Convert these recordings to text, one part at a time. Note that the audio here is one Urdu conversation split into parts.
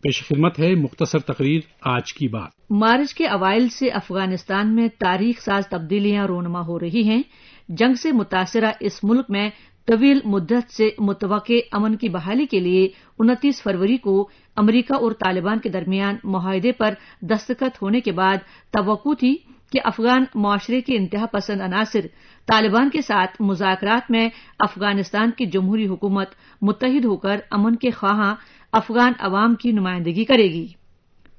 پیش خدمت ہے مختصر تقریر آج کی بات۔ مارچ کے اوائل سے افغانستان میں تاریخ ساز تبدیلیاں رونما ہو رہی ہیں۔ جنگ سے متاثرہ اس ملک میں طویل مدت سے متوقع امن کی بحالی کے لیے 29 فروری کو امریکہ اور طالبان کے درمیان معاہدے پر دستخط ہونے کے بعد توقع تھی کہ افغان معاشرے کے انتہا پسند عناصر طالبان کے ساتھ مذاکرات میں افغانستان کی جمہوری حکومت متحد ہو کر امن کے خواہاں افغان عوام کی نمائندگی کرے گی۔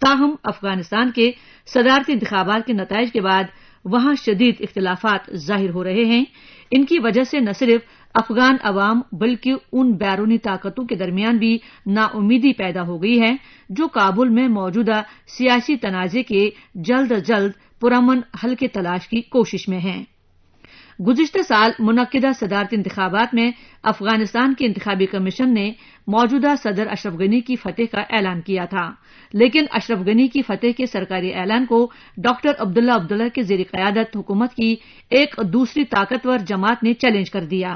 تاہم افغانستان کے صدارتی انتخابات کے نتائج کے بعد وہاں شدید اختلافات ظاہر ہو رہے ہیں۔ ان کی وجہ سے نہ صرف افغان عوام بلکہ ان بیرونی طاقتوں کے درمیان بھی ناامیدی پیدا ہو گئی ہے جو کابل میں موجودہ سیاسی تنازع کے جلد از جلد پرامن حل کی تلاش کی کوشش میں ہیں۔ گزشتہ سال منعقدہ صدارتی انتخابات میں افغانستان کے انتخابی کمیشن نے موجودہ صدر اشرف غنی کی فتح کا اعلان کیا تھا، لیکن اشرف غنی کی فتح کے سرکاری اعلان کو ڈاکٹر عبداللہ کے زیر قیادت حکومت کی ایک دوسری طاقتور جماعت نے چیلنج کر دیا۔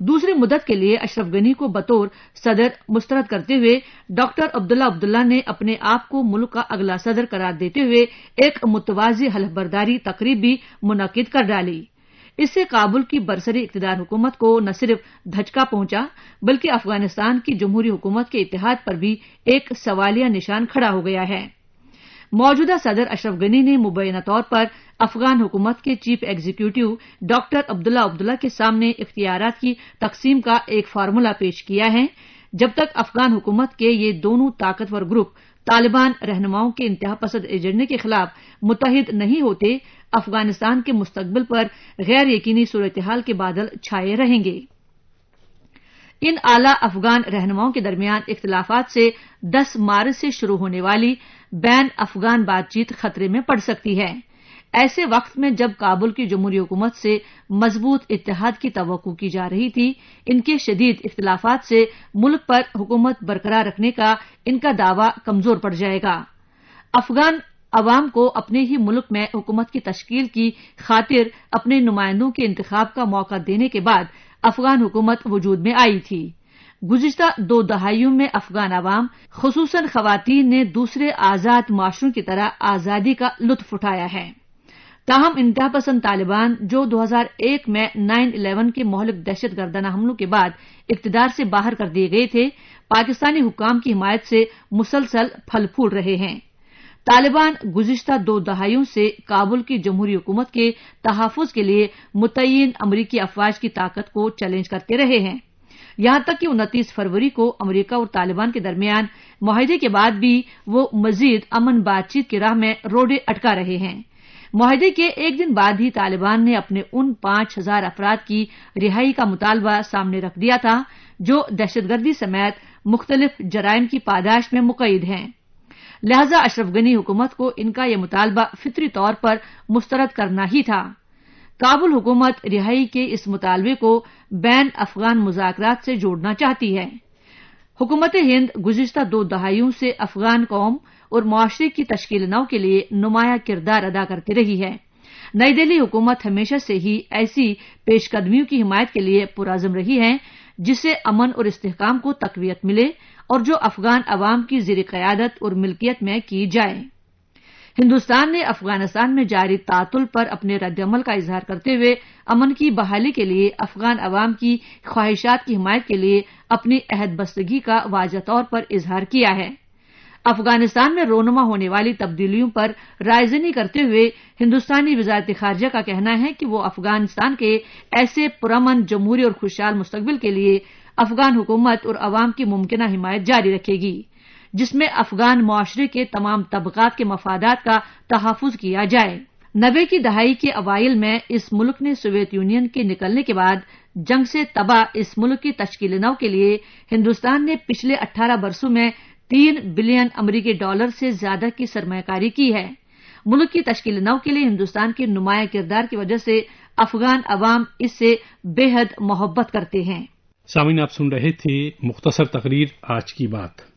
دوسری مدت کے لیے اشرف غنی کو بطور صدر مسترد کرتے ہوئے ڈاکٹر عبداللہ نے اپنے آپ کو ملک کا اگلا صدر قرار دیتے ہوئے ایک متوازی حلف برداری تقریب بھی منعقد کر ڈالی۔ اس سے کابل کی برسری اقتدار حکومت کو نہ صرف دھچکا پہنچا بلکہ افغانستان کی جمہوری حکومت کے اتحاد پر بھی ایک سوالیہ نشان کھڑا ہو گیا ہے۔ موجودہ صدر اشرف غنی نے مبینہ طور پر افغان حکومت کے چیف ایگزیکٹو ڈاکٹر عبداللہ کے سامنے اختیارات کی تقسیم کا ایک فارمولا پیش کیا ہے۔ جب تک افغان حکومت کے یہ دونوں طاقتور گروپ طالبان رہنماؤں کے انتہا پسند ایجنڈے کے خلاف متحد نہیں ہوتے، افغانستان کے مستقبل پر غیر یقینی صورتحال کے بادل چھائے رہیں گے۔ ان اعلی افغان رہنماؤں کے درمیان اختلافات سے 10 مارچ سے شروع ہونے والی بین افغان بات چیت خطرے میں پڑ سکتی ہے۔ ایسے وقت میں جب کابل کی جمہوری حکومت سے مضبوط اتحاد کی توقع کی جا رہی تھی، ان کے شدید اختلافات سے ملک پر حکومت برقرار رکھنے کا ان کا دعویٰ کمزور پڑ جائے گا۔ افغان عوام کو اپنے ہی ملک میں حکومت کی تشکیل کی خاطر اپنے نمائندوں کے انتخاب کا موقع دینے کے بعد افغان حکومت وجود میں آئی تھی۔ گزشتہ 2 دہائیوں میں افغان عوام خصوصاً خواتین نے دوسرے آزاد معاشروں کی طرح آزادی کا لطف اٹھایا ہے۔ تاہم انتہا پسند طالبان جو 2001 میں 9/11 کے مہلک دہشت گردانہ حملوں کے بعد اقتدار سے باہر کر دیے گئے تھے، پاکستانی حکام کی حمایت سے مسلسل پھل پھول رہے ہیں۔ طالبان گزشتہ 2 دہائیوں سے کابل کی جمہوری حکومت کے تحفظ کے لیے متعین امریکی افواج کی طاقت کو چیلنج کرتے رہے ہیں، یہاں تک کہ 29 فروری کو امریکہ اور طالبان کے درمیان معاہدے کے بعد بھی وہ مزید امن بات چیت کی راہ میں روڑے اٹکا رہے ہیں۔ معاہدے کے ایک دن بعد ہی طالبان نے اپنے ان 5000 افراد کی رہائی کا مطالبہ سامنے رکھ دیا تھا جو دہشت گردی سمیت مختلف جرائم کی پاداش میں مقید ہیں۔ لہذا اشرف غنی حکومت کو ان کا یہ مطالبہ فطری طور پر مسترد کرنا ہی تھا۔ کابل حکومت رہائی کے اس مطالبے کو بین افغان مذاکرات سے جوڑنا چاہتی ہے۔ حکومت ہند گزشتہ 2 دہائیوں سے افغان قوم اور معاشرے کی تشکیل نو کے لیے نمایاں کردار ادا کرتی رہی ہے۔ نئی دہلی حکومت ہمیشہ سے ہی ایسی پیش قدمیوں کی حمایت کے لیے پرعزم رہی ہے جس سے امن اور استحکام کو تقویت ملے اور جو افغان عوام کی زیر قیادت اور ملکیت میں کی جائے۔ ہندوستان نے افغانستان میں جاری تعطل پر اپنے رد عمل کا اظہار کرتے ہوئے امن کی بحالی کے لیے افغان عوام کی خواہشات کی حمایت کے لیے اپنی عہد بستگی کا واضح طور پر اظہار کیا ہے۔ افغانستان میں رونما ہونے والی تبدیلیوں پر رائے زنی کرتے ہوئے ہندوستانی وزارت خارجہ کا کہنا ہے کہ وہ افغانستان کے ایسے پرامن جمہوری اور خوشحال مستقبل کے لیے افغان حکومت اور عوام کی ممکنہ حمایت جاری رکھے گی، جس میں افغان معاشرے کے تمام طبقات کے مفادات کا تحفظ کیا جائے۔ 90 کی دہائی کے اوائل میں اس ملک نے سوویت یونین کے نکلنے کے بعد جنگ سے تباہ اس ملک کی تشکیل نو کے لیے ہندوستان نے پچھلے 18 برسوں میں $3 بلین امریکی سے زیادہ کی سرمایہ کاری کی ہے۔ ملک کی تشکیل نو کے لیے ہندوستان کے نمایاں کردار کی وجہ سے افغان عوام اس سے بے حد محبت کرتے ہیں۔ سامعین، آپ سن رہے تھے مختصر تقریر آج کی بات۔